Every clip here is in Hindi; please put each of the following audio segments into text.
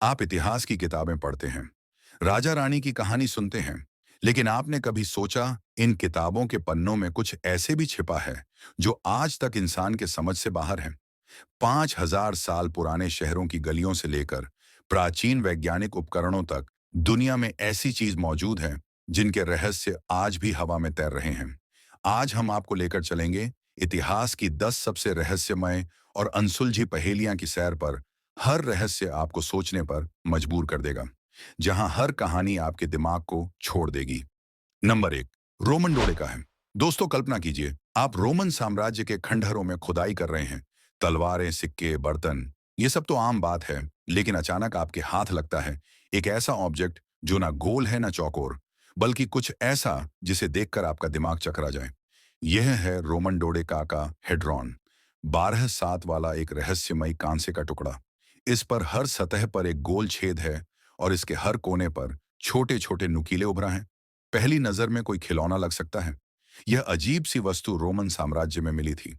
आप इतिहास की किताबें पढ़ते हैं, राजा रानी की कहानी सुनते हैं, लेकिन आपने कभी सोचा इन किताबों के पन्नों में कुछ ऐसे भी छिपा है जो आज तक इंसान के समझ से बाहर है। 5,000 साल पुराने शहरों की गलियों से लेकर प्राचीन वैज्ञानिक उपकरणों तक दुनिया में ऐसी चीज मौजूद है जिनके रहस्य आज भी हवा में तैर रहे हैं। आज हम आपको लेकर चलेंगे इतिहास की 10 सबसे रहस्यमय और अनसुलझी पहेलियां की सैर पर। हर रहस्य आपको सोचने पर मजबूर कर देगा, जहां हर कहानी आपके दिमाग को छोड़ देगी। नंबर 1, रोमन डोले का है। दोस्तों, कल्पना कीजिए आप रोमन साम्राज्य के खंडहरों में खुदाई कर रहे हैं। तलवारें, सिक्के, बर्तन, ये सब तो आम बात है, लेकिन अचानक आपके हाथ लगता है एक ऐसा ऑब्जेक्ट जो ना गोल है ना चौकोर, बल्कि कुछ ऐसा जिसे देखकर आपका दिमाग चकरा जाए। यह है रोमन डोडेका का हेड्रॉन, 12 सात वाला एक रहस्यमय कांसे का टुकड़ा। इस पर हर सतह पर एक गोल छेद है और इसके हर कोने पर छोटे छोटे नुकीले उभरा हैं। पहली नजर में कोई खिलौना लग सकता है। यह अजीब सी वस्तु रोमन साम्राज्य में मिली थी।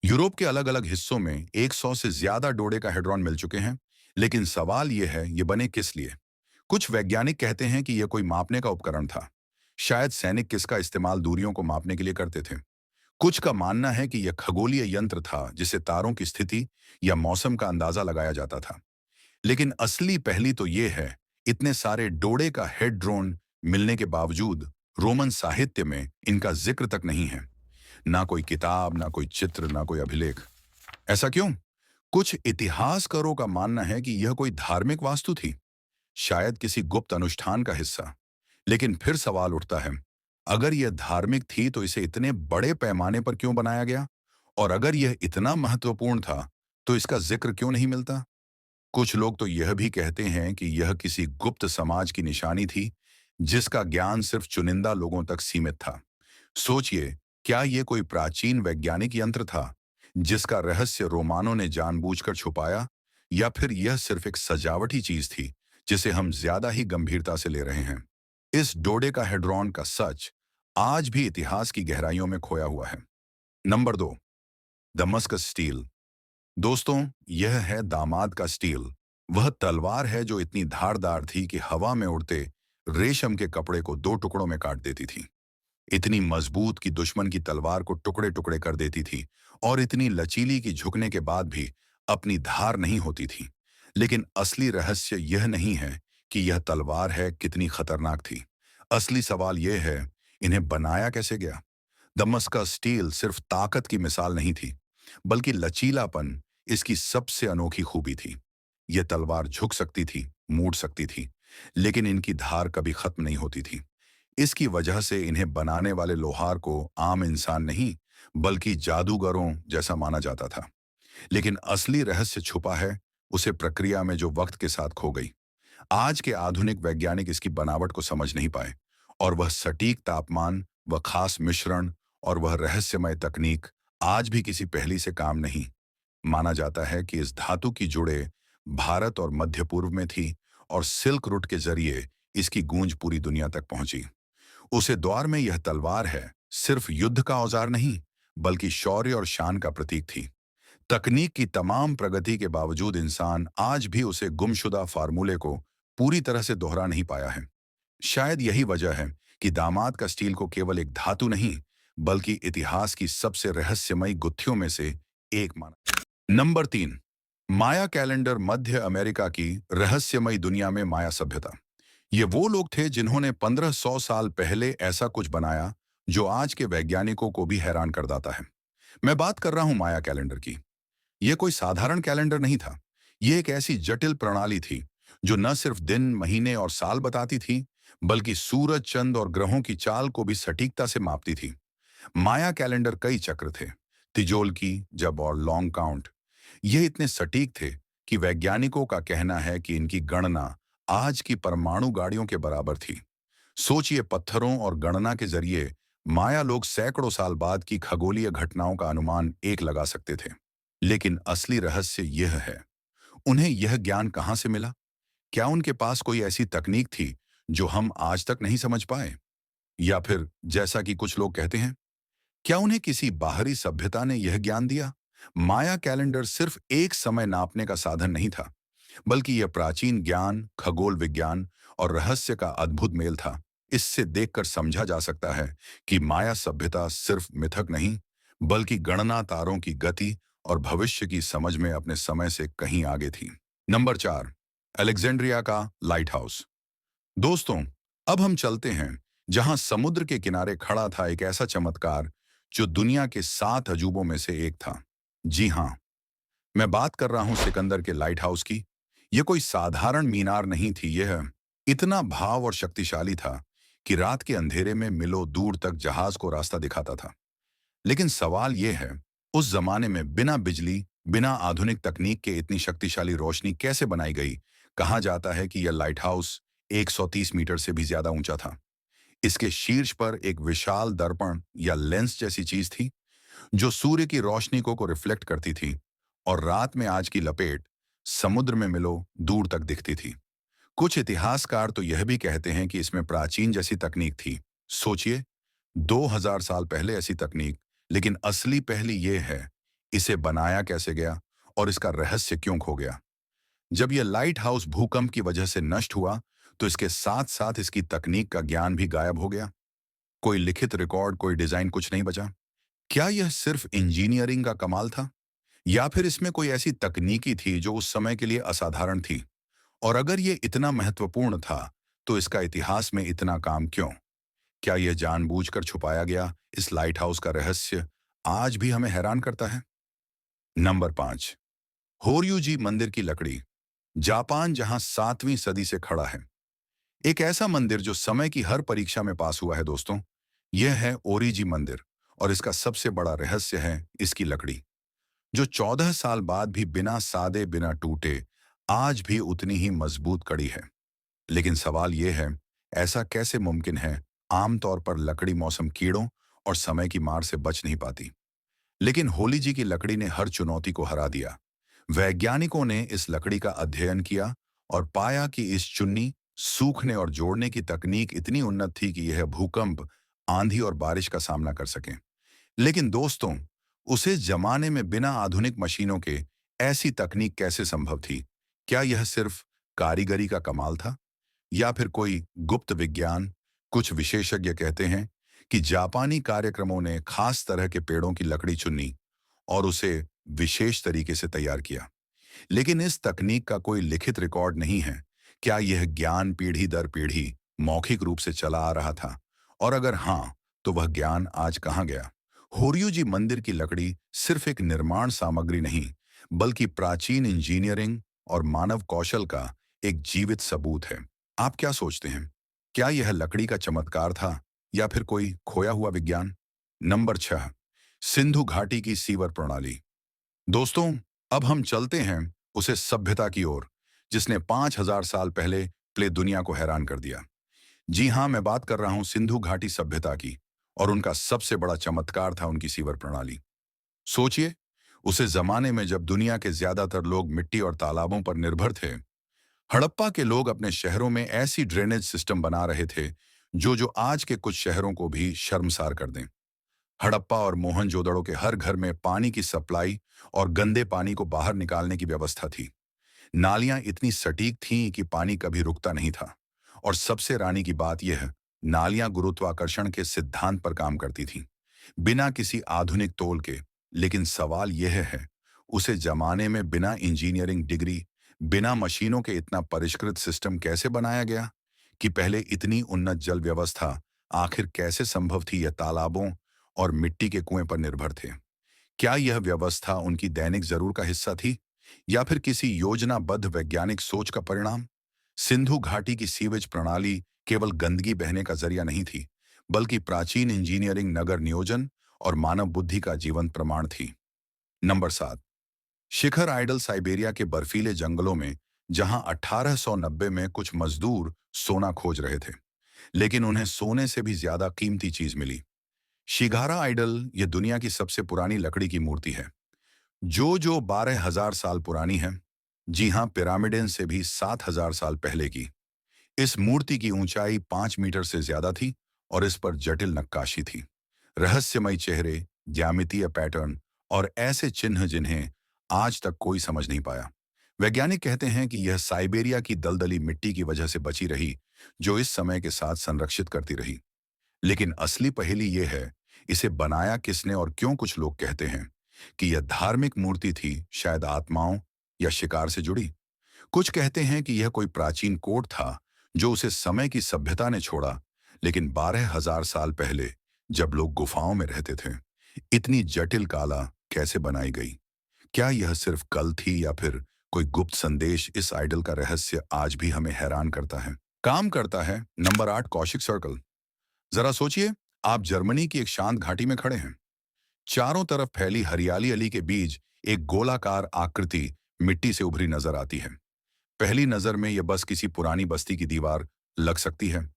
यूरोप के अलग अलग हिस्सों में 100 से ज्यादा डोडे का हेड्रॉन मिल चुके हैं, लेकिन सवाल यह है ये बने किस लिए। कुछ वैज्ञानिक कहते हैं कि यह कोई मापने का उपकरण था। शायद सैनिक किसका इस्तेमाल दूरियों को मापने के लिए करते थे। कुछ का मानना है कि यह खगोलीय यंत्र था जिसे तारों की स्थिति या मौसम का अंदाजा लगाया जाता था। लेकिन असली पहली तो यह है, इतने सारे डोडे का हेड ड्रोन मिलने के बावजूद रोमन साहित्य में इनका जिक्र तक नहीं है। ना कोई किताब, ना कोई चित्र, ना कोई अभिलेख। ऐसा क्यों? कुछ इतिहासकारों का मानना है कि यह कोई धार्मिक वास्तु थी, शायद किसी गुप्त अनुष्ठान का हिस्सा। लेकिन फिर सवाल उठता है, अगर यह धार्मिक थी तो इसे इतने बड़े पैमाने पर क्यों बनाया गया? और अगर यह इतना महत्वपूर्ण था तो इसका जिक्र क्यों नहीं मिलता? कुछ लोग तो यह भी कहते हैं कि यह किसी गुप्त समाज की निशानी थी जिसका ज्ञान सिर्फ चुनिंदा लोगों तक सीमित था। सोचिए, क्या यह कोई प्राचीन वैज्ञानिक यंत्र था जिसका रहस्य रोमानों ने जानबूझकर छुपाया, या फिर यह सिर्फ एक सजावटी चीज थी जिसे हम ज्यादा ही गंभीरता से ले रहे हैं? इस डोडे का हेड्रॉन का सच आज भी इतिहास की गहराइयों में खोया हुआ है। Number 2, Damascus steel. दोस्तों, यह है दामाद का स्टील। वह तलवार है जो इतनी धारदार थी कि हवा में उड़ते रेशम के कपड़े को दो टुकड़ों में काट देती थी। इतनी मजबूत कि दुश्मन की तलवार को टुकड़े टुकड़े कर देती थी, और इतनी लचीली कि झुकने के बाद भी अपनी धार नहीं होती थी। लेकिन असली रहस्य यह नहीं है कि यह तलवार है कितनी खतरनाक थी। असली सवाल यह है, इन्हें बनाया कैसे गया? दमस्का स्टील सिर्फ ताकत की मिसाल नहीं थी, बल्कि लचीलापन इसकी सबसे अनोखी खूबी थी। यह तलवार झुक सकती थी, मूड सकती थी, लेकिन इनकी धार कभी खत्म नहीं होती थी। इसकी वजह से इन्हें बनाने वाले लोहार को आम इंसान नहीं, बल्कि जादूगरों जैसा माना जाता था। लेकिन असली रहस्य छुपा है उसे प्रक्रिया में जो वक्त के साथ खो गई। आज के आधुनिक वैज्ञानिक इसकी बनावट को समझ नहीं पाए, और वह सटीक तापमान, वह खास मिश्रण और वह रहस्यमय तकनीक आज भी किसी पहेली से काम नहीं। माना जाता है कि इस धातु की जुड़े भारत और मध्य पूर्व में थी, और सिल्क रूट के जरिए इसकी गूंज पूरी दुनिया तक पहुंची। उसे द्वार में यह तलवार है सिर्फ युद्ध का औजार नहीं, बल्कि शौर्य और शान का प्रतीक थी। तकनीक की तमाम प्रगति के बावजूद इंसान आज भी उसे गुमशुदा फार्मूले को पूरी तरह से दोहरा नहीं पाया है। शायद यही वजह है कि दामाद का स्टील को केवल एक धातु नहीं, बल्कि इतिहास की सबसे रहस्यमयी गुत्थियों में से एक माना। नंबर 3, माया कैलेंडर। मध्य अमेरिका की रहस्यमयी दुनिया में माया सभ्यता। ये वो लोग थे जिन्होंने 1500 साल पहले ऐसा कुछ बनाया जो आज के वैज्ञानिकों को भी हैरान कर देता है। मैं बात कर रहा हूं माया कैलेंडर की। यह कोई साधारण कैलेंडर नहीं था। यह एक ऐसी जटिल प्रणाली थी जो न सिर्फ दिन, महीने और साल बताती थी, बल्कि सूरज, चंद और ग्रहों की चाल को भी सटीकता से मापती थी। माया कैलेंडर कई चक्र थे, तिजोल की, जब और लॉन्ग काउंट। यह इतने सटीक थे कि वैज्ञानिकों का कहना है कि इनकी गणना आज की परमाणु गाड़ियों के बराबर थी। सोचिए, पत्थरों और गणना के जरिए माया लोग सैकड़ों साल बाद की खगोलीय घटनाओं का अनुमान एक लगा सकते थे। लेकिन असली रहस्य यह है, उन्हें यह ज्ञान कहां से मिला? क्या उनके पास कोई ऐसी तकनीक थी जो हम आज तक नहीं समझ पाए? या फिर जैसा कि कुछ लोग कहते हैं, क्या उन्हें किसी बाहरी सभ्यता ने यह ज्ञान दिया? माया कैलेंडर सिर्फ एक समय नापने का साधन नहीं था, बल्कि यह प्राचीन ज्ञान, खगोल विज्ञान और रहस्य का अद्भुत मेल था। इससे देखकर समझा जा सकता है कि माया सभ्यता सिर्फ मिथक नहीं, बल्कि गणना, तारों की गति और भविष्य की समझ में अपने समय से कहीं आगे थी। नंबर 4, अलेक्जेंड्रिया का लाइट हाउस। दोस्तों, अब हम चलते हैं जहां समुद्र के किनारे खड़ा था एक ऐसा चमत्कार जो दुनिया के 7 अजूबों में से एक था। जी हाँ, मैं बात कर रहा हूं सिकंदर के लाइट हाउस की। यह कोई साधारण मीनार नहीं थी, यह इतना भाव और शक्तिशाली था कि रात के अंधेरे में मिलों दूर तक जहाज को रास्ता दिखाता था। लेकिन सवाल यह है, उस जमाने में बिना बिजली, बिना आधुनिक तकनीक के इतनी शक्तिशाली रोशनी कैसे बनाई गई? कहा जाता है कि यह लाइट हाउस 130 मीटर से भी ज्यादा ऊंचा था। इसके शीर्ष पर एक विशाल दर्पण या लेंस जैसी चीज थी जो सूर्य की रोशनी को रिफ्लेक्ट करती थी और रात में आज की लपेट समुद्र में मिलो दूर तक दिखती थी। कुछ इतिहासकार तो यह भी कहते हैं कि इसमें प्राचीन जैसी तकनीक थी। सोचिए, 2000 साल पहले ऐसी तकनीक। लेकिन असली पहली यह है, इसे बनाया कैसे गया और इसका रहस्य क्यों खो गया? जब यह लाइट हाउस भूकंप की वजह से नष्ट हुआ, तो इसके साथ साथ इसकी तकनीक का ज्ञान भी गायब हो गया। कोई लिखित रिकॉर्ड, कोई डिजाइन, कुछ नहीं बचा। क्या यह सिर्फ इंजीनियरिंग का कमाल था, या फिर इसमें कोई ऐसी तकनीकी थी जो उस समय के लिए असाधारण थी? और अगर यह इतना महत्वपूर्ण था, तो इसका इतिहास में इतना काम क्यों? क्या यह जानबूझकर छुपाया गया? इस लाइट हाउस का रहस्य आज भी हमें हैरान करता है। नंबर 5, होर्यूजी मंदिर की लकड़ी। जापान जहां 7वीं सदी से खड़ा है, एक ऐसा मंदिर जो समय की हर परीक्षा में पास हुआ है दोस्तों। यह है ओरीजी मंदिर, और इसका सबसे बड़ा रहस्य है इसकी लकड़ी, जो 14 साल बाद भी बिना सादे, बिना टूटे, आज भी उतनी ही मजबूत कड़ी है। लेकिन सवाल यह है, ऐसा कैसे मुमकिन है? आमतौर पर लकड़ी मौसम, कीड़ों और समय की मार से बच नहीं पाती, लेकिन होली जी की लकड़ी ने हर चुनौती को हरा दिया। वैज्ञानिकों ने इस लकड़ी का अध्ययन किया और पाया कि इस चुन्नी, सूखने और जोड़ने की तकनीक इतनी उन्नत थी कि यह भूकंप, आंधी और बारिश का सामना कर सके। लेकिन दोस्तों, उसे जमाने में बिना आधुनिक मशीनों के ऐसी तकनीक कैसे संभव थी? क्या यह सिर्फ कारीगरी का कमाल था, या फिर कोई गुप्त विज्ञान? कुछ विशेषज्ञ कहते हैं कि जापानी कार्यक्रमों ने खास तरह के पेड़ों की लकड़ी चुनी और उसे विशेष तरीके से तैयार किया। लेकिन इस तकनीक का कोई लिखित रिकॉर्ड नहीं है। क्या यह ज्ञान पीढ़ी दर पीढ़ी मौखिक रूप से चला आ रहा था? और अगर हाँ, तो वह ज्ञान आज कहाँ गया? होर्यूजी मंदिर की लकड़ी सिर्फ एक निर्माण सामग्री नहीं, बल्कि प्राचीन इंजीनियरिंग और मानव कौशल का एक जीवित सबूत है। आप क्या सोचते हैं? क्या यह लकड़ी का चमत्कार था, या फिर कोई खोया हुआ विज्ञान? नंबर 6, सिंधु घाटी की सीवर प्रणाली। दोस्तों, अब हम चलते हैं उसे सभ्यता की ओर, जिसने 5000 साल पहले प्ले दुनिया को हैरान कर दिया। जी हाँ, मैं बात कर रहा हूं सिंधु घाटी सभ्यता की, और उनका सबसे बड़ा चमत्कार था उनकी सीवर प्रणाली। सोचिए, उसे जमाने में जब दुनिया के ज्यादातर लोग मिट्टी और तालाबों पर निर्भर थे, हड़प्पा के लोग अपने शहरों में ऐसी ड्रेनेज सिस्टम बना रहे थे जो जो आज के कुछ शहरों को भी शर्मसार कर दें। हड़प्पा और मोहनजोदड़ो के हर घर में पानी की सप्लाई और गंदे पानी को बाहर निकालने की व्यवस्था थी। नालियां इतनी सटीक थीं कि पानी कभी रुकता नहीं था। और सबसे रानी की बात यह है, नालियां गुरुत्वाकर्षण के सिद्धांत पर काम करती थीं, बिना किसी आधुनिक तोल के। लेकिन सवाल यह है, उसे जमाने में बिना इंजीनियरिंग डिग्री, बिना मशीनों के इतना परिष्कृत सिस्टम कैसे बनाया गया? कि पहले इतनी उन्नत जल व्यवस्था आखिर कैसे संभव थी? यह तालाबों और मिट्टी के कुएं पर निर्भर थे। क्या यह व्यवस्था उनकी दैनिक जरूर का हिस्सा थी, या फिर किसी योजनाबद्ध वैज्ञानिक सोच का परिणाम? सिंधु घाटी की सीवेज प्रणाली केवल गंदगी बहने का जरिया नहीं थी, बल्कि प्राचीन इंजीनियरिंग, नगर नियोजन और मानव बुद्धि का जीवंत प्रमाण थी। नंबर 7, शिखर आइडल साइबेरिया के बर्फीले जंगलों में, जहां 1890 में कुछ मजदूर सोना खोज रहे थे, लेकिन उन्हें सोने से भी ज्यादा कीमती चीज मिली। शिगारा आइडल ये दुनिया की सबसे पुरानी लकड़ी की मूर्ति है, जो 12,000 साल पुरानी है। जी हाँ, पिरामिडेन से भी 7,000 साल पहले की। इस मूर्ति की ऊंचाई 5 मीटर से ज्यादा थी और इस पर जटिल नक्काशी थी, रहस्यमयी चेहरे, ज्यामितीय पैटर्न और ऐसे चिन्ह जिन्हें आज तक कोई समझ नहीं पाया। वैज्ञानिक कहते हैं कि यह साइबेरिया की दलदली मिट्टी की वजह से बची रही, जो इस समय के साथ संरक्षित करती रही। लेकिन असली पहेली यह है, इसे बनाया किसने और क्यों? कुछ लोग कहते हैं कि यह धार्मिक मूर्ति थी, शायद आत्माओं या शिकार से जुड़ी। कुछ कहते हैं कि यह कोई प्राचीन कोड था जो उसे समय की सभ्यता ने छोड़ा। लेकिन 12,000 साल पहले, जब लोग गुफाओं में रहते थे, इतनी जटिल कला कैसे बनाई गई? क्या यह सिर्फ कल थी या फिर कोई गुप्त संदेश? इस आइडल का रहस्य आज भी हमें हैरान करता है। काम करता है। Number 8, Kaushik circle. जरा सोचिए, आप जर्मनी की एक शांत घाटी में खड़े हैं। चारों तरफ फैली हरियाली अली के बीच एक गोलाकार आकृति मिट्टी से उभरी नजर आती है। पहली नजर में यह बस किसी पुरानी बस्ती की दीवार लग सकती है,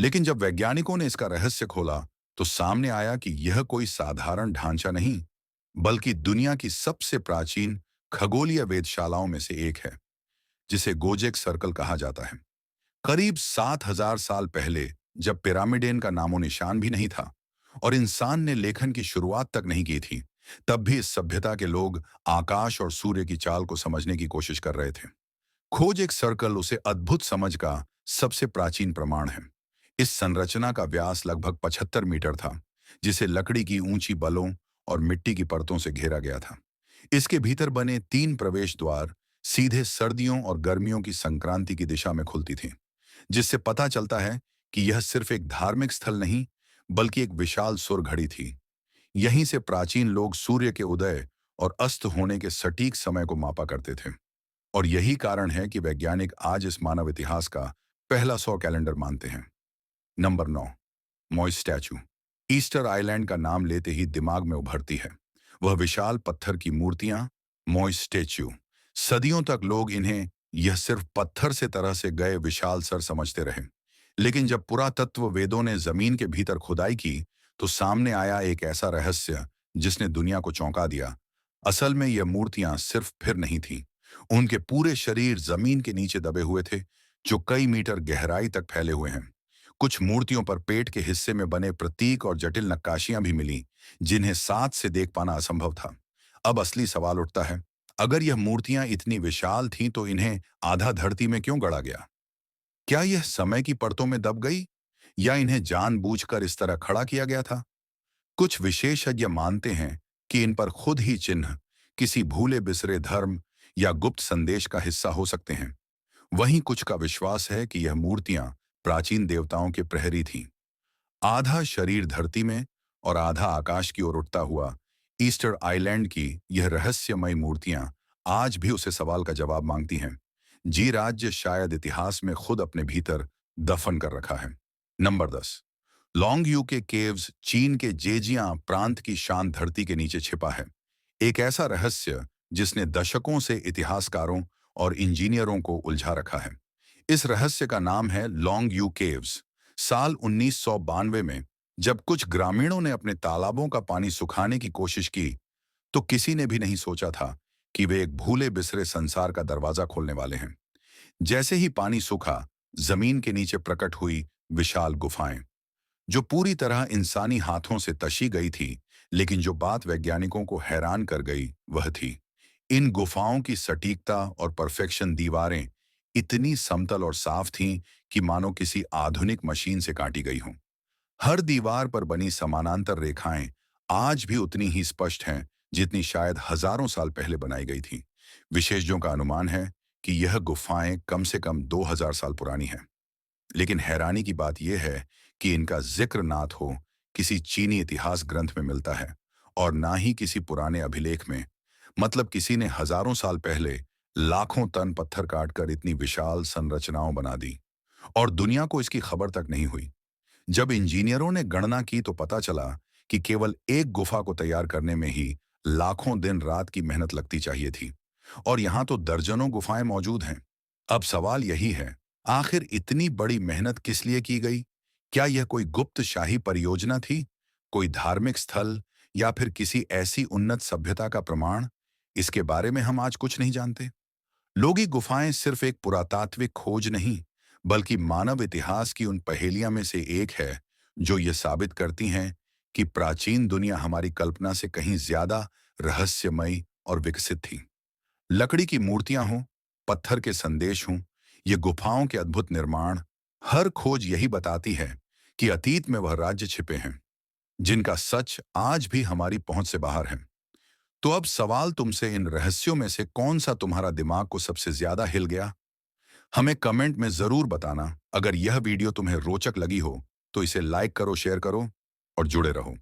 लेकिन जब वैज्ञानिकों ने इसका रहस्य खोला, तो सामने आया कि यह कोई साधारण ढांचा नहीं, बल्कि दुनिया की सबसे प्राचीन खगोलीय वेधशालाओं में से एक है, जिसे गोजेक सर्कल कहा जाता है। करीब 7,000 साल पहले, जब पिरामिडेन का नामो निशान भी नहीं था और इंसान ने लेखन की शुरुआत तक नहीं की थी, तब भी इस सभ्यता के लोग आकाश और सूर्य की चाल को समझने की कोशिश कर रहे थे। खोज एक सर्कल उसे अद्भुत समझ का सबसे प्राचीन प्रमाण है। इस संरचना का व्यास लगभग 75 मीटर था, जिसे लकड़ी की ऊंची बलों और मिट्टी की परतों से घेरा गया था। इसके भीतर बने 3 प्रवेश द्वार सीधे सर्दियों और गर्मियों की संक्रांति की दिशा में खुलती थी, जिससे पता चलता है कि यह सिर्फ एक धार्मिक स्थल नहीं, बल्कि एक विशाल सुर घड़ी थी। यहीं से प्राचीन लोग सूर्य के उदय और अस्त होने के सटीक समय को मापा करते थे। और यही कारण है कि वैज्ञानिक आज इस मानव इतिहास का पहला 100 कैलेंडर मानते हैं। Number 9, मॉइस statue. ईस्टर आइलैंड का नाम लेते ही दिमाग में उभरती है वह विशाल पत्थर की मूर्तियां, मॉइस स्टैचू। सदियों तक लोग इन्हें यह सिर्फ पत्थर से तरह से गए विशाल सर समझते रहे। लेकिन जब पुरातत्व वेदों ने जमीन के भीतर खुदाई की, तो सामने आया एक ऐसा रहस्य जिसने दुनिया को चौंका दिया। असल में यह मूर्तियां सिर्फ फिर नहीं थीं, उनके पूरे शरीर जमीन के नीचे दबे हुए थे, जो कई मीटर गहराई तक फैले हुए हैं। कुछ मूर्तियों पर पेट के हिस्से में बने प्रतीक और जटिल नक्काशियां भी मिली, जिन्हें साथ से देख पाना असंभव था। अब असली सवाल उठता है, अगर यह मूर्तियां इतनी विशाल थीं, तो इन्हें आधा धरती में क्यों गढ़ा गया? क्या यह समय की परतों में दब गई, या इन्हें जानबूझकर इस तरह खड़ा किया गया था? कुछ विशेषज्ञ मानते हैं कि इन पर खुद ही चिन्ह किसी भूले बिसरे धर्म या गुप्त संदेश का हिस्सा हो सकते हैं। वहीं कुछ का विश्वास है कि यह मूर्तियां प्राचीन देवताओं के प्रहरी थीं। आधा शरीर धरती में और आधा आकाश की ओर उठता हुआ ईस्टर आइलैंड की यह रहस्यमयी मूर्तियां आज भी उसे सवाल का जवाब मांगती हैं। जी राज्य शायद इतिहास में खुद अपने भीतर दफन कर रखा है। नंबर 10, लॉन्ग यू के केव्स। चीन के जेजियां प्रांत की शांत धरती के नीचे छिपा है एक ऐसा रहस्य जिसने दशकों से इतिहासकारों और इंजीनियरों को उलझा रखा है। इस रहस्य का नाम है लॉन्ग यू केव्स। साल 1992 में जब कुछ ग्रामीणों ने अपने तालाबों का पानी सुखाने की कोशिश की, तो किसी ने भी नहीं सोचा था कि वे एक भूले बिसरे संसार का दरवाजा खोलने वाले हैं। जैसे ही पानी सूखा, जमीन के नीचे प्रकट हुई विशाल गुफाएं, जो पूरी तरह इंसानी हाथों से तशी गई थी। लेकिन जो बात वैज्ञानिकों को हैरान कर गई वह थी, इन गुफाओं की सटीकता और परफेक्शन। दीवारें इतनी समतल और साफ थीं कि मानो किसी आधुनिक मशीन से काटी गई हों। हर दीवार पर बनी समानांतर रेखाएं आज भी उतनी ही स्पष्ट हैं जितनी शायद हजारों साल पहले बनाई गई थी। विशेषज्ञों का अनुमान है कि यह गुफाएं कम से कम 2000 साल पुरानी हैं। लेकिन हैरानी की बात यह है कि इनका जिक्र ना तो किसी चीनी इतिहास ग्रंथ में मिलता है और ना ही किसी पुराने अभिलेख में। मतलब किसी ने हजारों साल पहले लाखों टन पत्थर काटकर इतनी विशाल संरचनाओं बना दी और दुनिया को इसकी खबर तक नहीं हुई। जब इंजीनियरों ने गणना की, तो पता चला कि केवल एक गुफा को तैयार करने में ही लाखों दिन रात की मेहनत लगती चाहिए थी, और यहाँ तो दर्जनों गुफाएं मौजूद हैं। अब सवाल यही है, आखिर इतनी बड़ी मेहनत किस लिए की गई? क्या यह कोई गुप्त शाही परियोजना थी, कोई धार्मिक स्थल, या फिर किसी ऐसी उन्नत सभ्यता का प्रमाण? इसके बारे में हम आज कुछ नहीं जानते। लोगी गुफाएं सिर्फ एक पुरातात्विक खोज नहीं, बल्कि मानव इतिहास की उन पहेलियां में से एक है जो ये साबित करती हैं कि प्राचीन दुनिया हमारी कल्पना से कहीं ज्यादा रहस्यमयी और विकसित थी। लकड़ी की मूर्तियां हों पत्थर के संदेश हों, ये गुफाओं के अद्भुत निर्माण, हर खोज यही बताती है कि अतीत में वह राज्य छिपे हैं जिनका सच आज भी हमारी पहुंच से बाहर है। तो अब सवाल तुमसे, इन रहस्यों में से कौन सा तुम्हारा दिमाग को सबसे ज्यादा हिल गया? हमें कमेंट में जरूर बताना। अगर यह वीडियो तुम्हें रोचक लगी हो तो इसे लाइक करो, शेयर करो और जुड़े रहो।